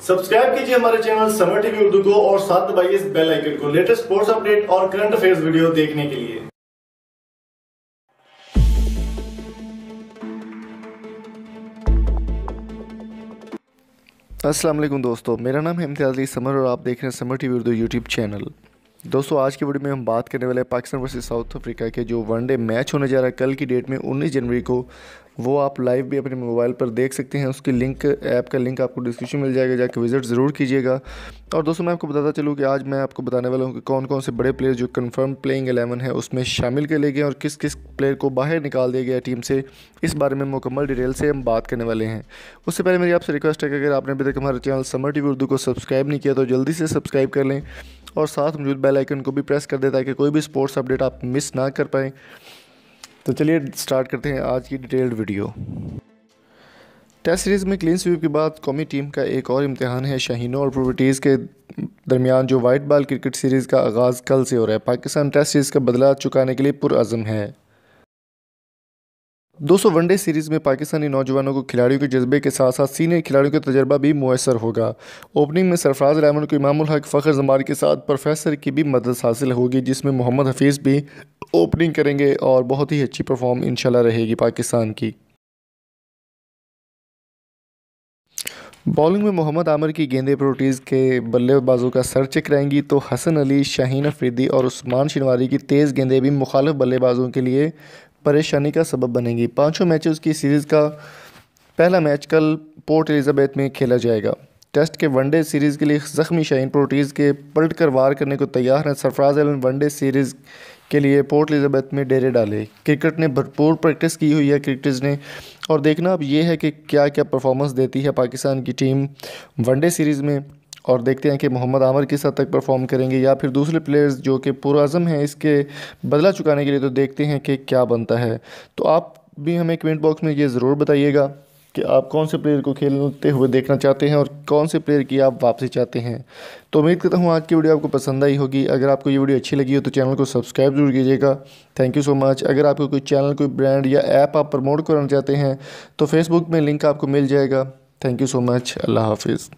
Subscribe कीजिए हमारे channel summer TV Urdu को और साथ दबाइए इस बेल आइकन को लेटेस्ट स्पोर्ट्स अपडेट और करंट अफेयर्स वीडियो देखने के लिए। अस्सलाम वालेकुम दोस्तों, मेरा नाम है इम्तियाज़ अली समर और आप देख रहे हैं summer TV Urdu YouTube channel. दोस्तों, आज की वीडियो में हम बात करने वाले हैं पाकिस्तान वर्सेस साउथ अफ्रीका के जो वनडे मैच होने जा रहा है कल की डेट में 19 जनवरी को। वो आप लाइव भी अपने मोबाइल पर देख सकते हैं। उसकी लिंक, ऐप का लिंक आपको डिस्क्रिप्शन मिल जाएगा, जाके विज़िट ज़रूर कीजिएगा। और दोस्तों, मैं आपको बताता चलूँ कि आज मैं आपको बताने वाला हूँ कि कौन कौन से बड़े प्लेयर जो कंफर्म प्लेइंग 11 है उसमें शामिल कर लिए गए और किस किस प्लेयर को बाहर निकाल दिया गया टीम से। इस बारे में मुकम्मल डिटेल से हम बात करने वाले हैं। उससे पहले मेरी आपसे रिक्वेस्ट है कि अगर आपने अभी तक हमारे चैनल समर टीवी उर्दू को सब्सक्राइब नहीं किया तो जल्दी से सब्सक्राइब कर लें और साथ मौजूद बेल आइकन को भी प्रेस कर दें ताकि कोई भी स्पोर्ट्स अपडेट आप मिस ना कर पाएँ। तो चलिए स्टार्ट करते हैं आज की डिटेल्ड वीडियो। टेस्ट सीरीज़ में क्लीन स्वीप के बाद कौमी टीम का एक और इम्तिहान है शाहीनों और प्रोविटीज़ के दरमियान जो वाइट बॉल क्रिकेट सीरीज़ का आगाज़ कल से हो रहा है। पाकिस्तान टेस्ट सीरीज़ का बदला चुकाने के लिए पुरअज़म है। 200 वनडे सीरीज़ में पाकिस्तानी नौजवानों को खिलाड़ियों के जज्बे के साथ साथ सीनियर खिलाड़ियों का तजर्बा भी मुयसर होगा। ओपनिंग में सरफराज रहमान को इमामुल हक, फ़खर जमार के साथ प्रोफेसर की भी मदद हासिल होगी, जिसमें मोहम्मद हफीज़ भी ओपनिंग करेंगे और बहुत ही अच्छी परफॉर्म इंशाल्लाह रहेगी पाकिस्तान की। बॉलिंग में मोहम्मद आमिर की गेंदें प्रोटीज़ के बल्लेबाजों का सर चकराएंगी तो हसन अली, शाहीन अफरीदी और उस्मान शनवारी की तेज़ गेंदें भी मुखालिफ बल्लेबाजों के लिए परेशानी का सबब बनेंगी। पाँचों मैचेस की सीरीज़ का पहला मैच कल पोर्ट एलिज़ाबेथ में खेला जाएगा। टेस्ट के वनडे सीरीज़ के लिए ज़ख्मी शाहीन प्रोटीज़ के पलट कर वार करने को तैयार हैं। सरफराज आलम वनडे सीरीज़ के लिए पोर्ट एलिज़ाबेथ में डेरे डाले। क्रिकेट ने भरपूर प्रैक्टिस की हुई है क्रिकेटर्स ने, और देखना अब ये है कि क्या क्या परफॉर्मेंस देती है पाकिस्तान की टीम वनडे सीरीज़ में। और देखते हैं कि मोहम्मद आमिर किस हद तक परफॉर्म करेंगे या फिर दूसरे प्लेयर्स जो कि पुरअज़म हैं इसके बदला चुकाने के लिए। तो देखते हैं कि क्या बनता है। तो आप भी हमें कमेंट बॉक्स में ये ज़रूर बताइएगा कि आप कौन से प्लेयर को खेलते हुए देखना चाहते हैं और कौन से प्लेयर की आप वापसी चाहते हैं। तो उम्मीद करता हूँ आज की वीडियो आपको पसंद आई होगी। अगर आपको ये वीडियो अच्छी लगी हो तो चैनल को सब्सक्राइब जरूर कीजिएगा। Thank you so much. अगर आपको कोई चैनल, कोई ब्रांड या ऐप आप प्रमोट करना चाहते हैं तो फेसबुक में लिंक आपको मिल जाएगा। Thank you so much. अल्लाह हाफिज़।